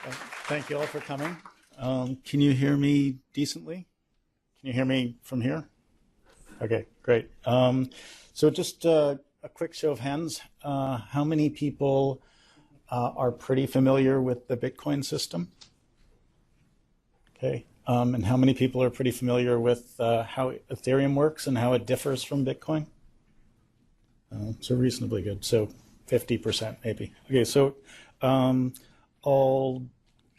Thank you all for coming. Can you hear me decently? Can you hear me from here? Okay, great. So just a quick show of hands. How many people are pretty familiar with the Bitcoin system? Okay. And how many people are pretty familiar with how Ethereum works and how it differs from Bitcoin? So reasonably good. So 50% maybe. Okay, so I'll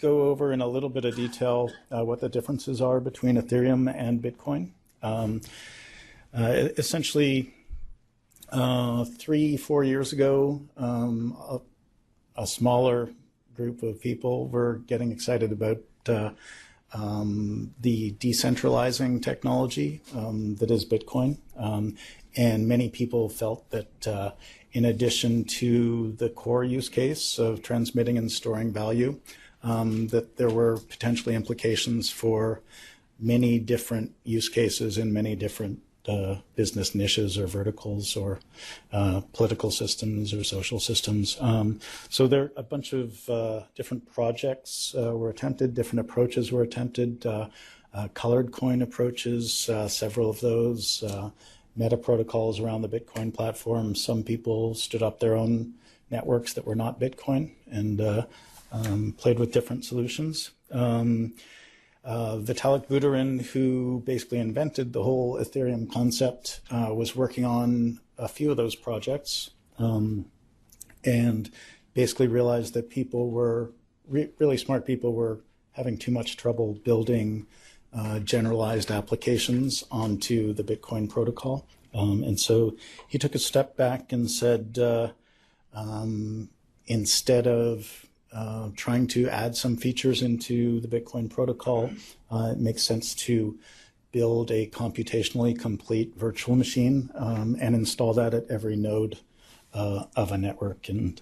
go over in a little bit of detail what the differences are between Ethereum and Bitcoin. Essentially, 3-4 years ago, a smaller group of people were getting excited about the decentralizing technology that is Bitcoin. And many people felt that in addition to the core use case of transmitting and storing value, that there were potentially implications for many different use cases in many different business niches or verticals or political systems or social systems. So there a bunch of different projects were attempted, different approaches were attempted, colored coin approaches, several of those, meta protocols around the Bitcoin platform. Some people stood up their own networks that were not Bitcoin and played with different solutions. Vitalik Buterin, who basically invented the whole Ethereum concept, was working on a few of those projects and basically realized that people were, really smart people were having too much trouble building generalized applications onto the Bitcoin protocol. And so he took a step back and said, instead of trying to add some features into the Bitcoin protocol, it makes sense to build a computationally complete virtual machine and install that at every node of a network. And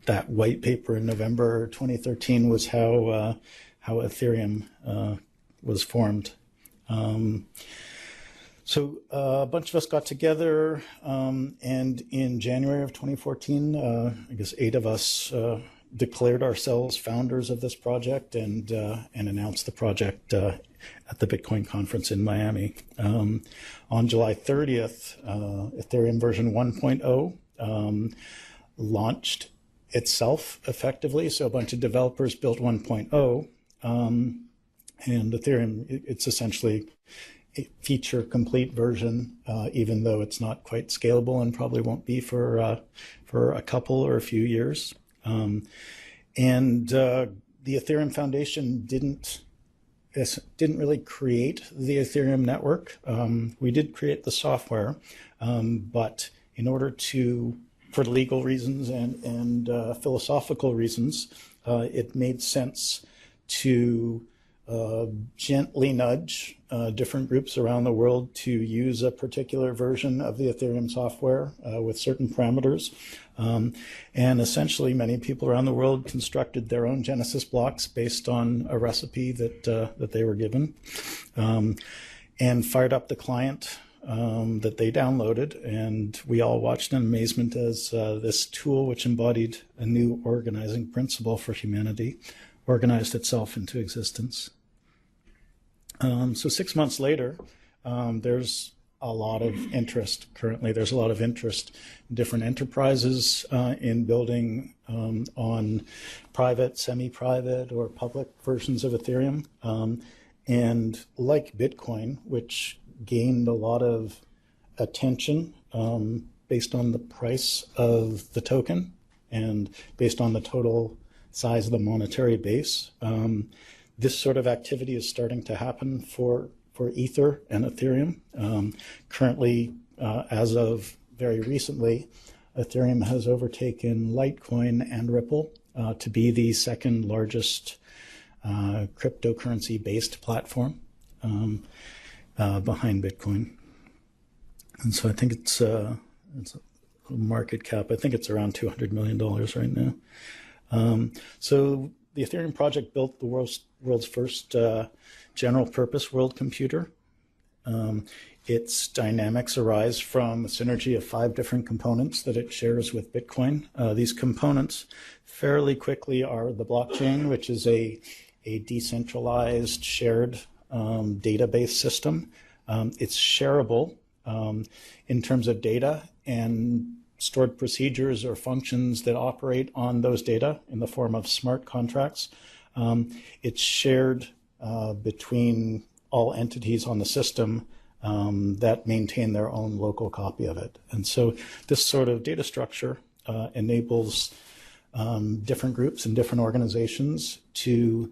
that white paper in November 2013 was how Ethereum was formed. So a bunch of us got together, and in January of 2014, I guess 8 of us declared ourselves founders of this project and announced the project at the Bitcoin conference in Miami. On July 30th, Ethereum version 1.0 launched itself effectively. So a bunch of developers built 1.0. And Ethereum, it's essentially a feature complete version, even though it's not quite scalable and probably won't be for a couple or a few years. And the Ethereum Foundation didn't really create the Ethereum network. We did create the software, but in order to, for legal reasons and philosophical reasons, it made sense to gently nudge different groups around the world to use a particular version of the Ethereum software with certain parameters. And essentially, many people around the world constructed their own Genesis blocks based on a recipe that they were given, and fired up the client that they downloaded. And we all watched in amazement as this tool, which embodied a new organizing principle for humanity, organized itself into existence. So 6 months later, there's a lot of interest currently. There's a lot of interest in different enterprises in building on private, semi-private, or public versions of Ethereum. And like Bitcoin, which gained a lot of attention based on the price of the token and based on the total size of the monetary base, this sort of activity is starting to happen for Ether and Ethereum. Currently, as of very recently, Ethereum has overtaken Litecoin and Ripple to be the second largest cryptocurrency-based platform behind Bitcoin. And so I think it's a market cap. I think it's around $200 million right now. So the Ethereum project built the world's first general purpose world computer. Its dynamics arise from a synergy of 5 different components that it shares with Bitcoin. These components fairly quickly are the blockchain, which is a decentralized shared database system. It's shareable in terms of data and stored procedures or functions that operate on those data in the form of smart contracts. It's shared between all entities on the system that maintain their own local copy of it. And so this sort of data structure enables different groups and different organizations to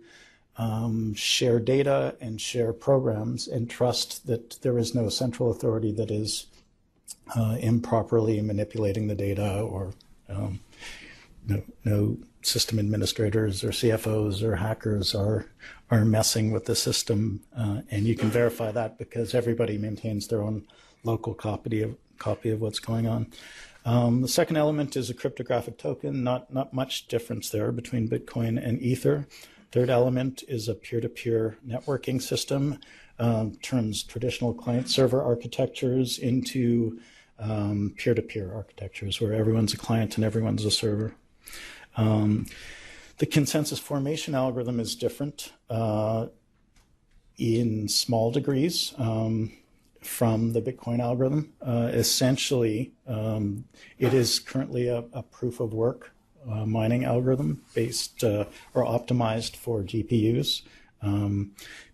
share data and share programs and trust that there is no central authority that is improperly manipulating the data, or no system administrators or CFOs or hackers are messing with the system, and you can verify that because everybody maintains their own local copy of what's going on. The second element is a cryptographic token. Not much difference there between Bitcoin and Ether. Third element is a peer-to-peer networking system. Turns traditional client-server architectures into peer-to-peer architectures where everyone's a client and everyone's a server. The consensus formation algorithm is different in small degrees from the Bitcoin algorithm. Essentially, it is currently a proof of work mining algorithm based or optimized for GPUs.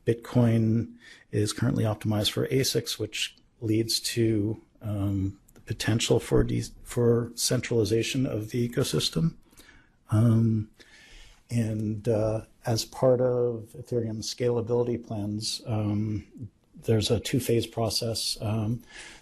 Bitcoin is currently optimized for ASICs, which leads to the potential for centralization of the ecosystem. And as part of Ethereum's scalability plans, there's a 2-phase process.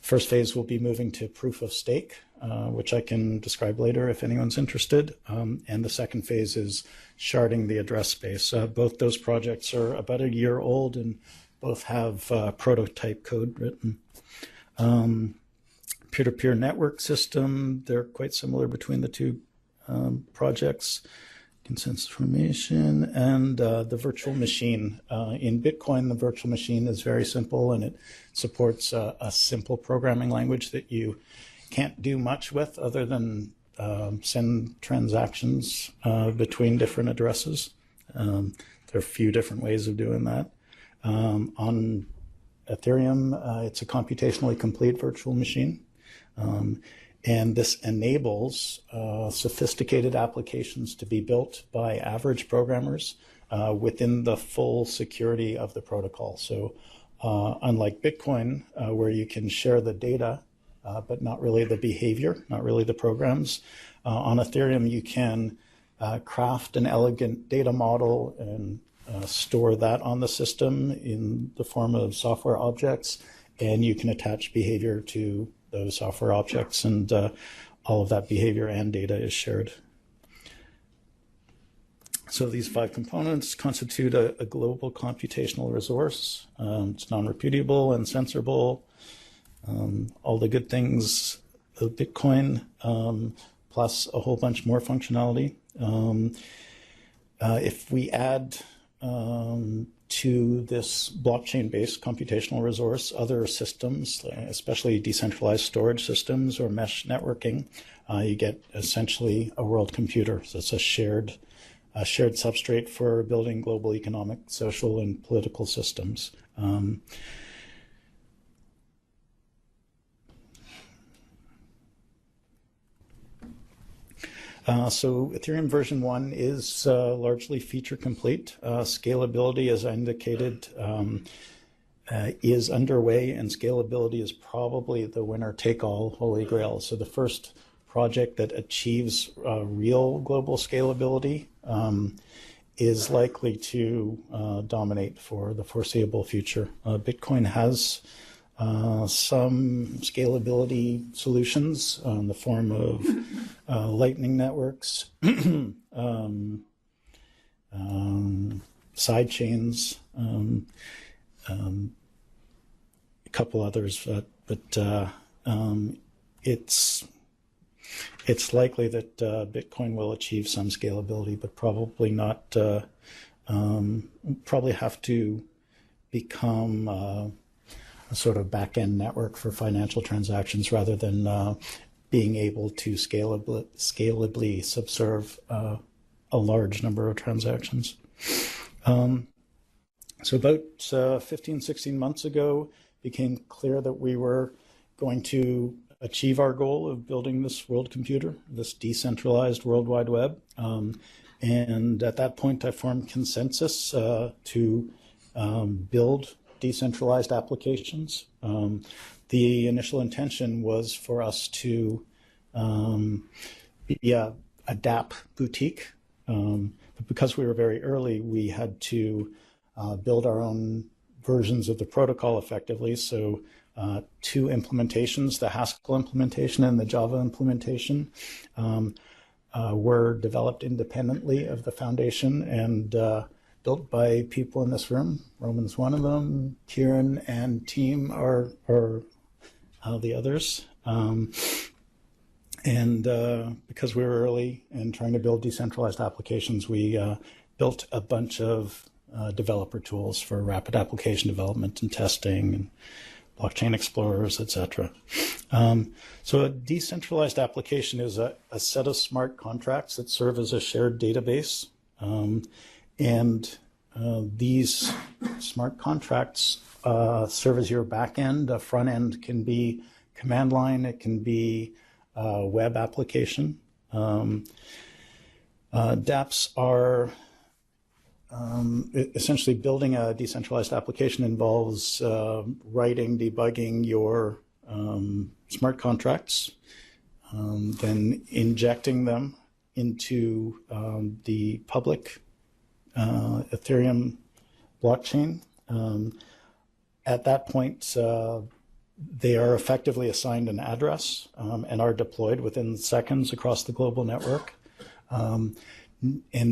First phase will be moving to proof of stake, which I can describe later if anyone's interested. And the second phase is sharding the address space. Both those projects are about a year old and both have prototype code written. Peer-to-peer network system, they're quite similar between the two projects. Consensus formation and the virtual machine. In Bitcoin, the virtual machine is very simple, and it supports a simple programming language that you can't do much with other than send transactions between different addresses. There are a few different ways of doing that. On Ethereum, it's a computationally complete virtual machine. And this enables sophisticated applications to be built by average programmers within the full security of the protocol. So unlike Bitcoin, where you can share the data, but not really the behavior, not really the programs, on Ethereum you can craft an elegant data model and store that on the system in the form of software objects, and you can attach behavior to those software objects, and all of that behavior and data is shared. So these 5 components constitute a global computational resource. It's non-repudiable and censorable. All the good things of Bitcoin, plus a whole bunch more functionality. If we add to this blockchain-based computational resource other systems, especially decentralized storage systems or mesh networking, you get essentially a world computer. So it's a shared substrate for building global economic, social, and political systems. So Ethereum version 1 is largely feature complete. Scalability, as I indicated, is underway, and scalability is probably the winner-take-all holy grail. So the first project that achieves real global scalability is likely to dominate for the foreseeable future. Bitcoin has some scalability solutions in the form of lightning networks, side chains, a couple others, but it's likely that Bitcoin will achieve some scalability, but probably not. Probably have to become sort of back-end network for financial transactions rather than being able to scalably subserve a large number of transactions. So about 15, 16 months ago, it became clear that we were going to achieve our goal of building this world computer, this decentralized World Wide Web. And at that point, I formed Consensus to build decentralized applications. The initial intention was for us to be a DApp boutique. But because we were very early, we had to build our own versions of the protocol effectively. So 2 implementations, the Haskell implementation and the Java implementation, were developed independently of the foundation and built by people in this room. Roman's one of them. Kieran and team are the others. And because we were early and trying to build decentralized applications, we built a bunch of developer tools for rapid application development and testing and blockchain explorers, etc. So a decentralized application is a set of smart contracts that serve as a shared database. And these smart contracts serve as your back end. A front end can be command line, it can be web application. dApps are essentially building a decentralized application involves writing, debugging your smart contracts, then injecting them into the public Ethereum blockchain. At that point, they are effectively assigned an address and are deployed within seconds across the global network. And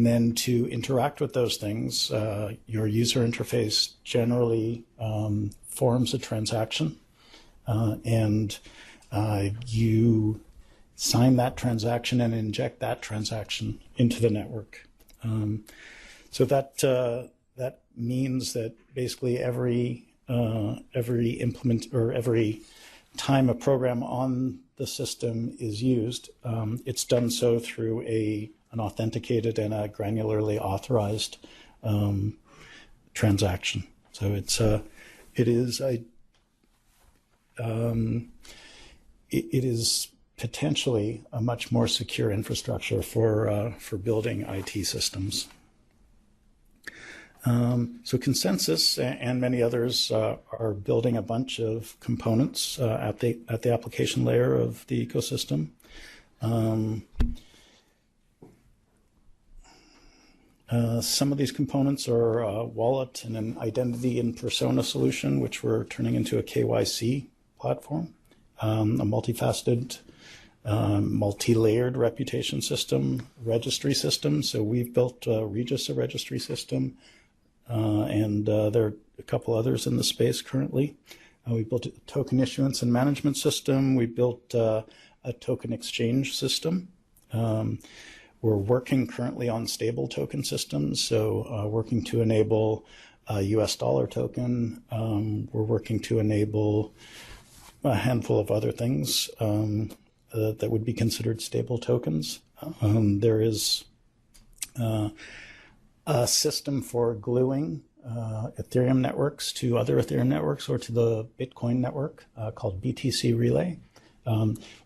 then to interact with those things, your user interface generally forms a transaction, and you sign that transaction and inject that transaction into the network. So that means that basically every implement or every time a program on the system is used, it's done so through an authenticated and a granularly authorized transaction. So it is potentially a much more secure infrastructure for building IT systems. So Consensus and many others are building a bunch of components at the application layer of the ecosystem. Some of these components are a wallet and an identity and persona solution, which we're turning into a KYC platform, a multifaceted, multi-layered reputation system, registry system. So we've built Regis, a registry system, and there are a couple others in the space currently. We built a token issuance and management system. We built a token exchange system. We're working currently on stable token systems, so working to enable a US dollar token. We're working to enable a handful of other things that would be considered stable tokens. There is a system for gluing Ethereum networks to other Ethereum networks or to the Bitcoin network called BTC Relay.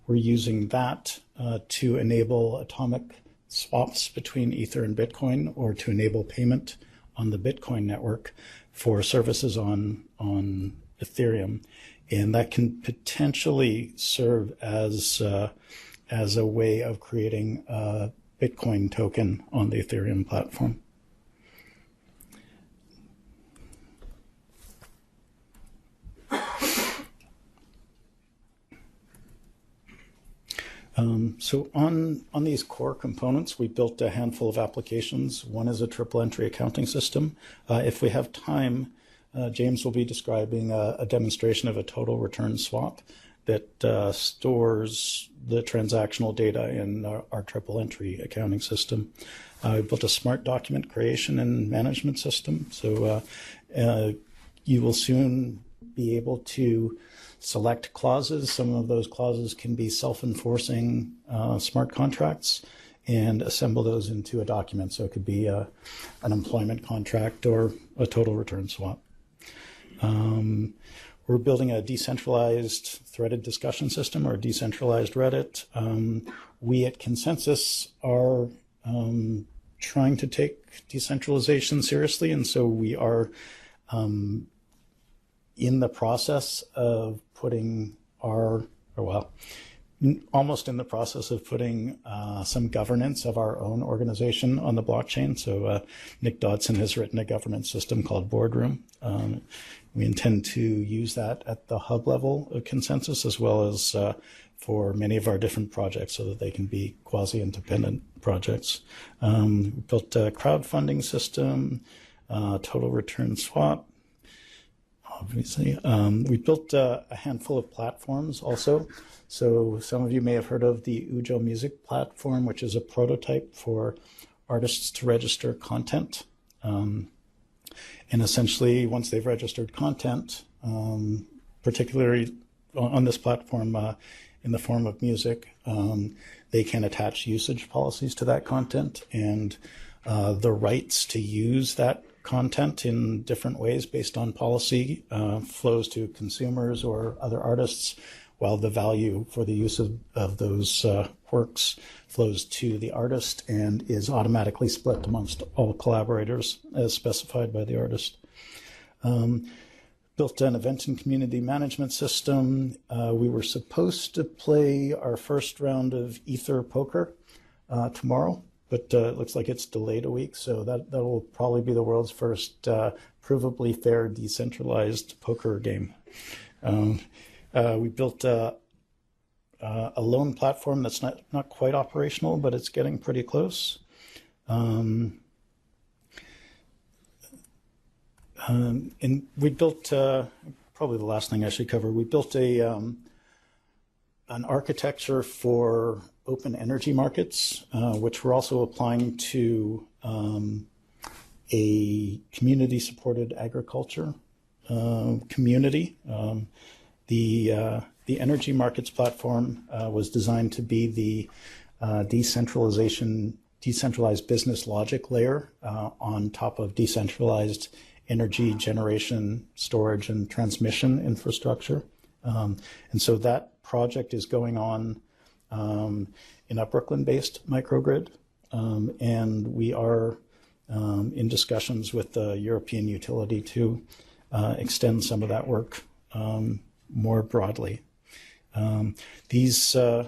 We're using that to enable atomic swaps between Ether and Bitcoin, or to enable payment on the Bitcoin network for services on Ethereum. And that can potentially serve as a way of creating a Bitcoin token on the Ethereum platform. So on these core components, we built a handful of applications. One is a triple entry accounting system. If we have time, James will be describing a demonstration of a total return swap that stores the transactional data in our triple entry accounting system. We built a smart document creation and management system. So you will soon be able to select clauses. Some of those clauses can be self-enforcing smart contracts, and assemble those into a document. So it could be an employment contract or a total return swap. We're building a decentralized threaded discussion system, or decentralized Reddit. We at Consensus are trying to take decentralization seriously, and so we are in the process of putting almost in the process of putting some governance of our own organization on the blockchain. So Nick Dodson has written a governance system called Boardroom. We intend to use that at the hub level of Consensus, as well as for many of our different projects, so that they can be quasi-independent projects. We built a crowdfunding system, total return swap, obviously. We built a handful of platforms also. So some of you may have heard of the Ujo Music platform, which is a prototype for artists to register content. And essentially, once they've registered content, particularly on this platform in the form of music, they can attach usage policies to that content, and the rights to use that content in different ways based on policy flows to consumers or other artists, while the value for the use of those works flows to the artist and is automatically split amongst all collaborators as specified by the artist. Built an event and community management system. We were supposed to play our first round of Ether poker tomorrow, but it looks like it's delayed a week, so that will probably be the world's first provably fair decentralized poker game. We built a loan platform that's not quite operational, but it's getting pretty close. And we built, probably the last thing I should cover, we built an architecture for open energy markets, which we're also applying to a community-supported agriculture community. The energy markets platform was designed to be the decentralized business logic layer on top of decentralized energy generation, storage, and transmission infrastructure. And so that project is going on in a Brooklyn-based microgrid, and we are in discussions with the European utility to extend some of that work more broadly. The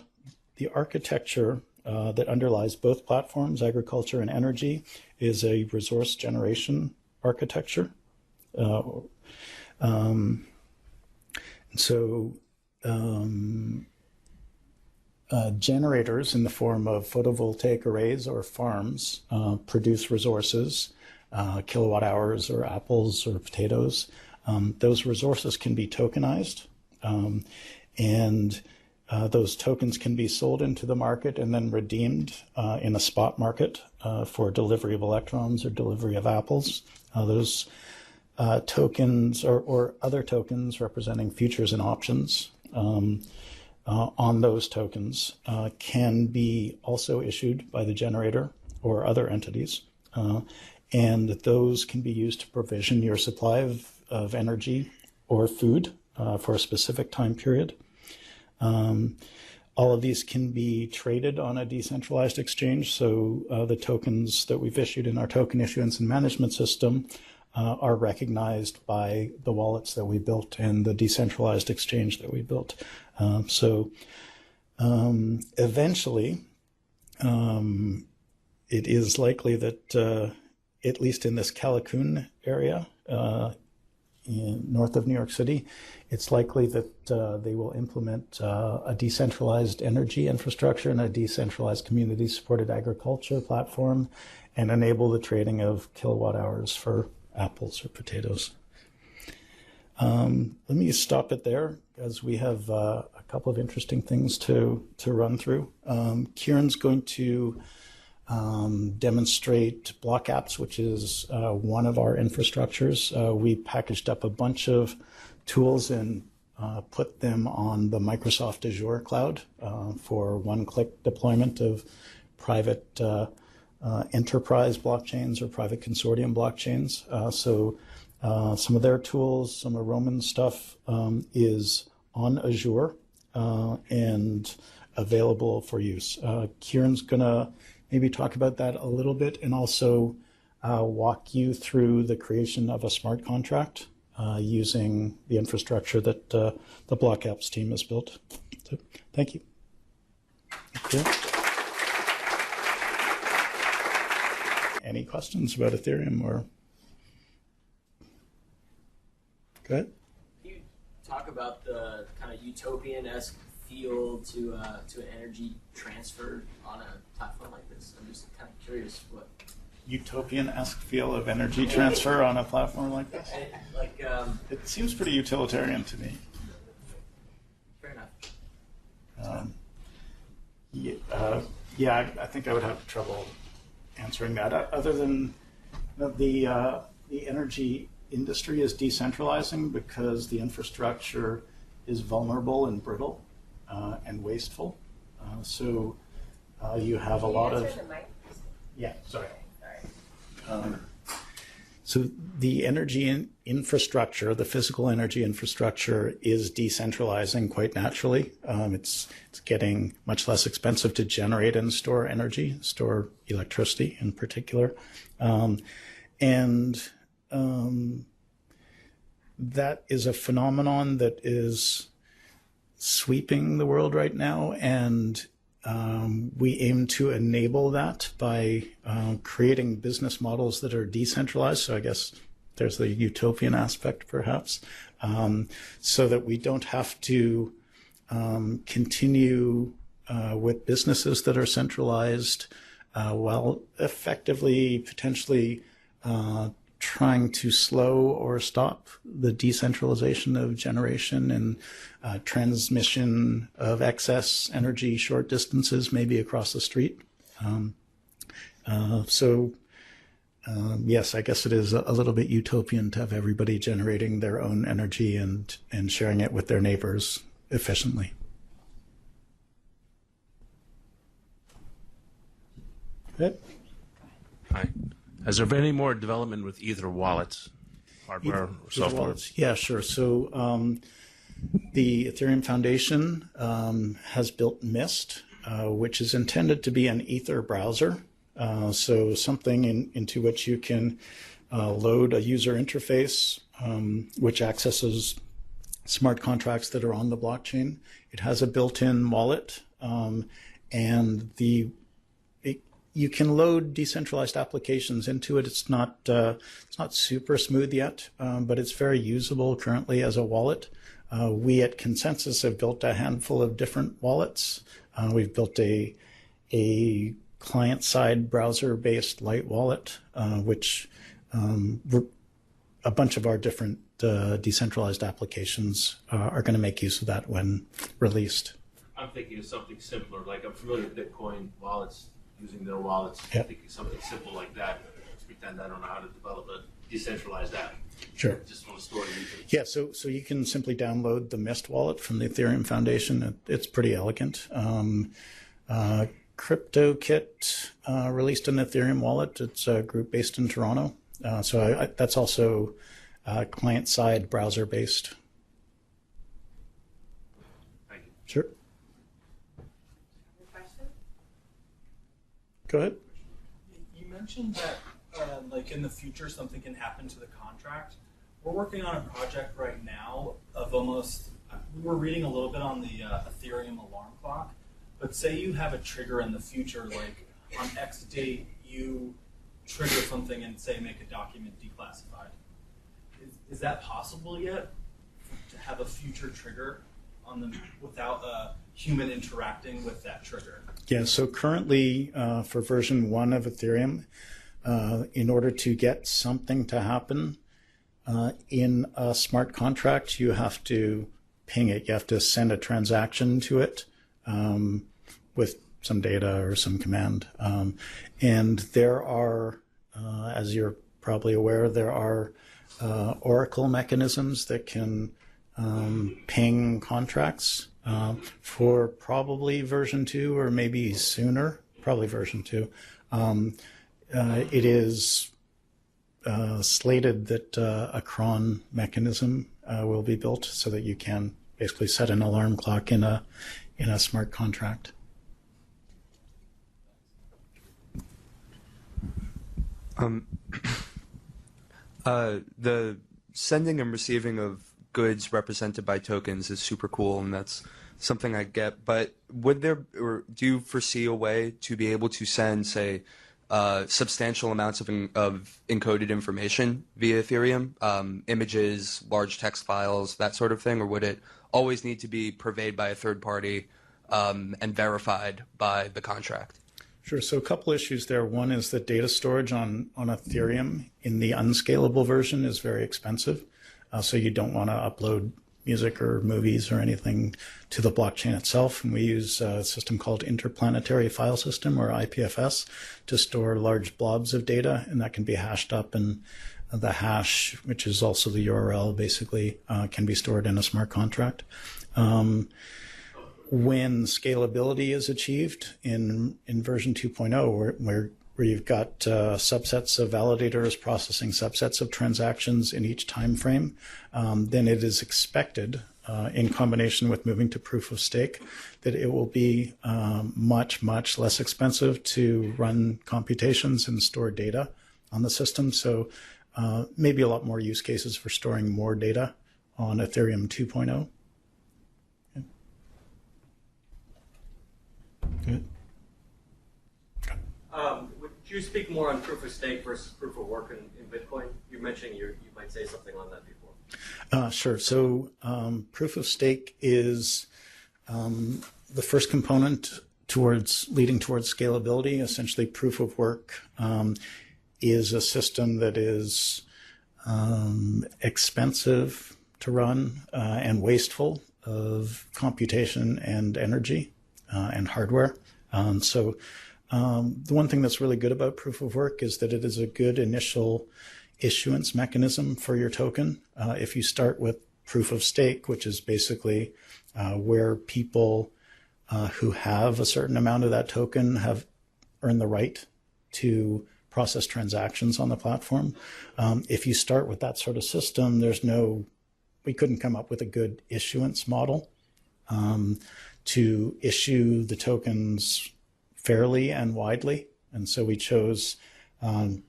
architecture that underlies both platforms, agriculture and energy, is a resource generation architecture. Generators in the form of photovoltaic arrays or farms produce resources, kilowatt hours or apples or potatoes. Those resources can be tokenized, and those tokens can be sold into the market and then redeemed in a spot market for delivery of electrons or delivery of apples. Those tokens or other tokens representing futures and options on those tokens can be also issued by the generator or other entities. And those can be used to provision your supply of energy or food for a specific time period. All of these can be traded on a decentralized exchange. So the tokens that we've issued in our token issuance and management system are recognized by the wallets that we built and the decentralized exchange that we built. Eventually, it is likely that, at least in this Callicoon area, north of New York City, it's likely that they will implement a decentralized energy infrastructure and a decentralized community-supported agriculture platform and enable the trading of kilowatt hours for apples or potatoes. Let me stop it there, as we have a couple of interesting things to run through. Kieran's going to demonstrate block apps, which is one of our infrastructures. We packaged up a bunch of tools and put them on the Microsoft Azure cloud for one-click deployment of private enterprise blockchains or private consortium blockchains. So some of their tools, some of Roman's stuff is on Azure and available for use. Kieran's going to maybe talk about that a little bit and also walk you through the creation of a smart contract using the infrastructure that the Block Apps team has built. So, thank you. Okay. Any questions about Ethereum or? Go ahead. Can you talk about the kind of utopian-esque feel to an energy transfer on a platform like this? I'm just kind of curious what Utopian-esque feel of energy transfer on a platform like this? Like, it seems pretty utilitarian to me. Fair enough. Yeah, I think I would have trouble answering that. Other than the energy industry is decentralizing because the infrastructure is vulnerable and brittle and wasteful. So you have a lot of. Yeah, sorry. So the energy infrastructure, the physical energy infrastructure, is decentralizing quite naturally. It's getting much less expensive to generate and store energy, store electricity in particular, and that is a phenomenon that is sweeping the world right now, and we aim to enable that by creating business models that are decentralized. So I guess there's the utopian aspect, perhaps, so that we don't have to continue with businesses that are centralized while effectively, potentially trying to slow or stop the decentralization of generation and transmission of excess energy short distances, maybe across the street. Yes, I guess it is a little bit utopian to have everybody generating their own energy and sharing it with their neighbors efficiently. Good. Hi. Has there been any more development with either wallets, hardware or software? Wallets. Yeah, sure. So the Ethereum Foundation has built Mist, which is intended to be an Ether browser. So something into which you can load a user interface which accesses smart contracts that are on the blockchain. It has a built-in wallet, and you can load decentralized applications into it. It's not super smooth yet, but it's very usable currently as a wallet. We at Consensus have built a handful of different wallets. We've built a client-side browser-based light wallet, which a bunch of our different decentralized applications are going to make use of that when released. I'm thinking of something simpler, like I'm familiar with Bitcoin wallets, using their wallets. Yep. I'm thinking something simple like that. Let's pretend I don't know how to develop a decentralized app. Sure. Just want to store it. Yeah, so you can simply download the Mist wallet from the Ethereum Foundation. It's pretty elegant. CryptoKit released an Ethereum wallet. It's a group based in Toronto. So that's also client-side browser-based. Thank you. Sure. Go ahead. You mentioned that, like in the future, something can happen to the contract. We're working on a project right now of almost. We were reading a little bit on the Ethereum alarm clock, but say you have a trigger in the future, like on X date, you trigger something and say make a document declassified. Is that possible yet? To have a future trigger on them without a human interacting with that trigger? Yeah, so currently for version 1 of Ethereum, in order to get something to happen in a smart contract, you have to ping it. You have to send a transaction to it with some data or some command. And there are, as you're probably aware, there are Oracle mechanisms that can ping contracts for probably version 2 or maybe sooner, probably version 2. It is slated that a cron mechanism will be built so that you can basically set an alarm clock in a smart contract. The sending and receiving of goods represented by tokens is super cool, and that's something I get. But would there, or do you foresee a way to be able to send, say, substantial amounts of encoded information via Ethereum, images, large text files, that sort of thing, or would it always need to be purveyed by a third party and verified by the contract? Sure. So a couple issues there. One is that data storage on Ethereum in the unscalable version is very expensive. So you don't want to upload music or movies or anything to the blockchain itself. And we use a system called Interplanetary File System, or IPFS, to store large blobs of data, and that can be hashed up, and the hash, which is also the URL, basically can be stored in a smart contract. When scalability is achieved in version 2.0, where you've got subsets of validators processing subsets of transactions in each time frame, then it is expected, in combination with moving to proof of stake, that it will be much, much less expensive to run computations and store data on the system. So maybe a lot more use cases for storing more data on Ethereum 2.0. Good. Would you speak more on proof of stake versus proof of work in Bitcoin? You mentioned you might say something on that before. Sure. So proof of stake is the first component leading towards scalability. Essentially, proof of work is a system that is expensive to run and wasteful of computation and energy and hardware. So the one thing that's really good about proof of work is that it is a good initial issuance mechanism for your token. If you start with proof of stake, which is basically where people who have a certain amount of that token have earned the right to process transactions on the platform. If you start with that sort of system, we couldn't come up with a good issuance model to issue the tokens fairly and widely. And so we chose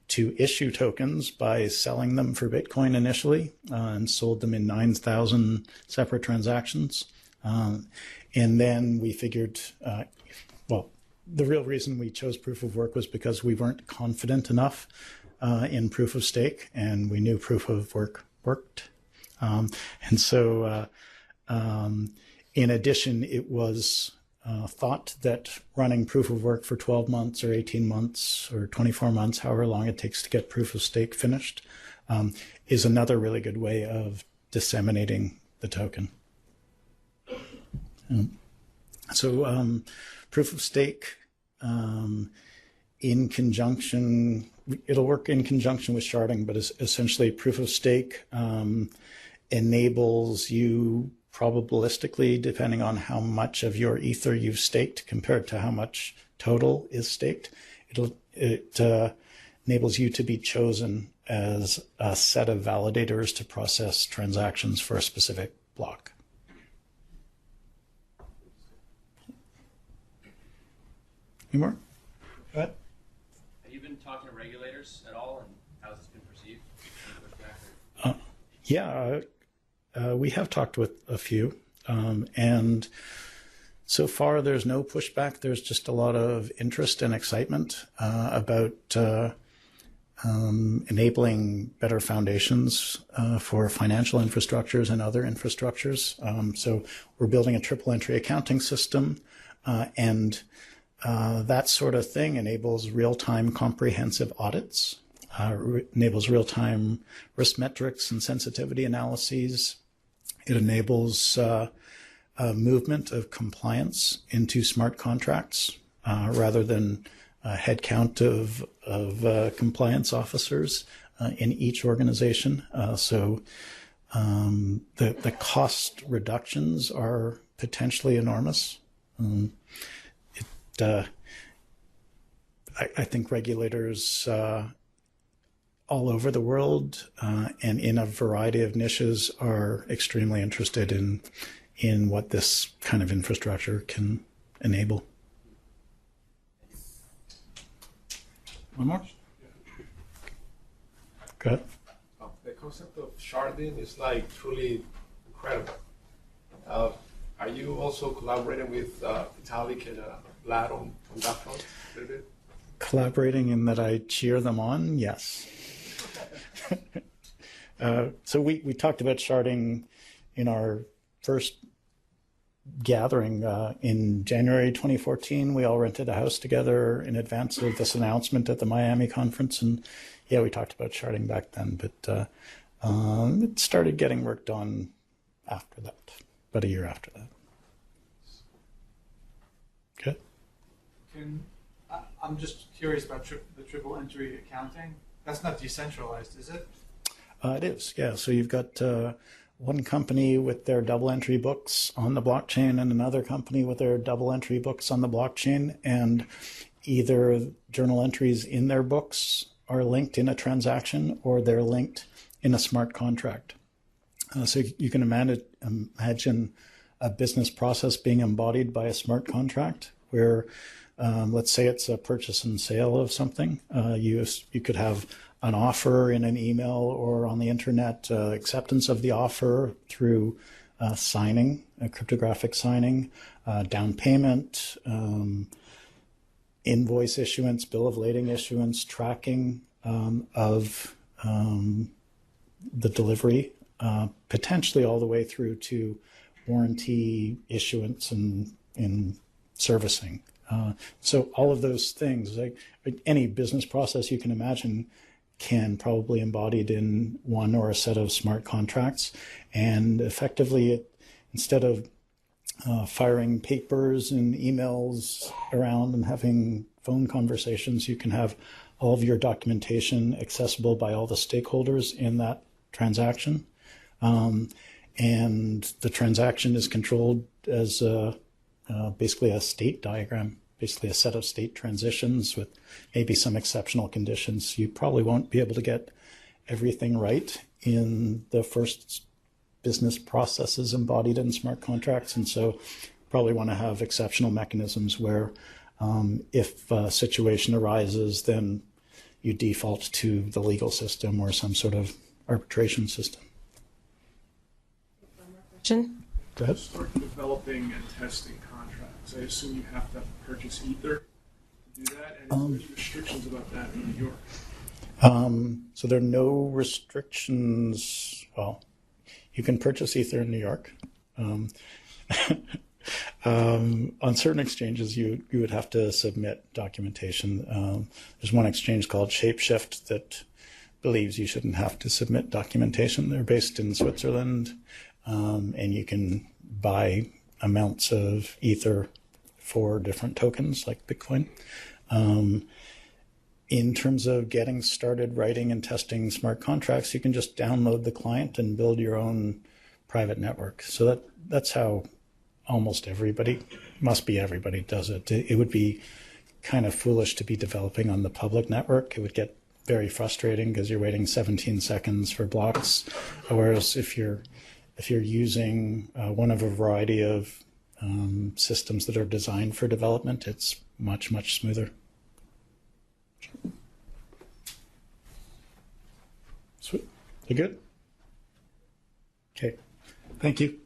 to issue tokens by selling them for Bitcoin initially and sold them in 9,000 separate transactions. And then we figured, the real reason we chose proof of work was because we weren't confident enough in proof of stake, and we knew proof of work worked. And so in addition, it was thought that running proof of work for 12 months or 18 months or 24 months, however long it takes to get proof of stake finished, is another really good way of disseminating the token. So proof of stake in conjunction, it'll work in conjunction with sharding, but essentially proof of stake enables you probabilistically, depending on how much of your ether you've staked compared to how much total is staked, it enables you to be chosen as a set of validators to process transactions for a specific block. Any more? Go ahead. Have you been talking to regulators at all, and how's this been perceived? We have talked with a few, and so far there's no pushback. There's just a lot of interest and excitement about enabling better foundations for financial infrastructures and other infrastructures. So we're building a triple entry accounting system, and that sort of thing enables real-time comprehensive audits, enables real-time risk metrics and sensitivity analyses. It enables movement of compliance into smart contracts. rather than a head count of compliance officers in each organization. So the cost reductions are potentially enormous. I think regulators all over the world and in a variety of niches are extremely interested in what this kind of infrastructure can enable. One more? Go ahead. The concept of sharding is like truly incredible. Are you also collaborating with Vitalik and Vlad on that front a little bit? Collaborating in that I cheer them on, yes. So we talked about sharding in our first gathering in January 2014. We all rented a house together in advance of this announcement at the Miami conference, and yeah, we talked about sharding back then, but it started getting worked on after that, about a year after that. Okay. I'm just curious about the triple entry accounting. That's not decentralized, is it? It is, yeah. So you've got one company with their double entry books on the blockchain and another company with their double entry books on the blockchain, and either journal entries in their books are linked in a transaction or they're linked in a smart contract. So you can imagine a business process being embodied by a smart contract where let's say it's a purchase and sale of something. You could have an offer in an email or on the internet, acceptance of the offer through signing, a cryptographic signing, down payment, invoice issuance, bill of lading issuance, tracking of the delivery, potentially all the way through to warranty issuance and servicing. So all of those things, like any business process you can imagine, can probably be embodied in one or a set of smart contracts. And effectively, instead of firing papers and emails around and having phone conversations, you can have all of your documentation accessible by all the stakeholders in that transaction. And the transaction is controlled as basically a state diagram, basically a set of state transitions with maybe some exceptional conditions. You probably won't be able to get everything right in the first business processes embodied in smart contracts, and so probably want to have exceptional mechanisms where if a situation arises, then you default to the legal system or some sort of arbitration system. Question? Go ahead. Start developing and testing contracts. I assume you have to purchase Ether to do that, and is there restrictions about that in New York? So there are no restrictions. Well, you can purchase Ether in New York. On certain exchanges, you would have to submit documentation. There's one exchange called Shapeshift that believes you shouldn't have to submit documentation. They're based in Switzerland, and you can buy amounts of Ether for different tokens like Bitcoin. In terms of getting started writing and testing smart contracts, you can just download the client and build your own private network. So that's how almost everybody, must be everybody, does it. It would be kind of foolish to be developing on the public network. It would get very frustrating because you're waiting 17 seconds for blocks. Whereas if you're using one of a variety of systems that are designed for development, it's much, much smoother. Sweet. You good? Okay. Thank you.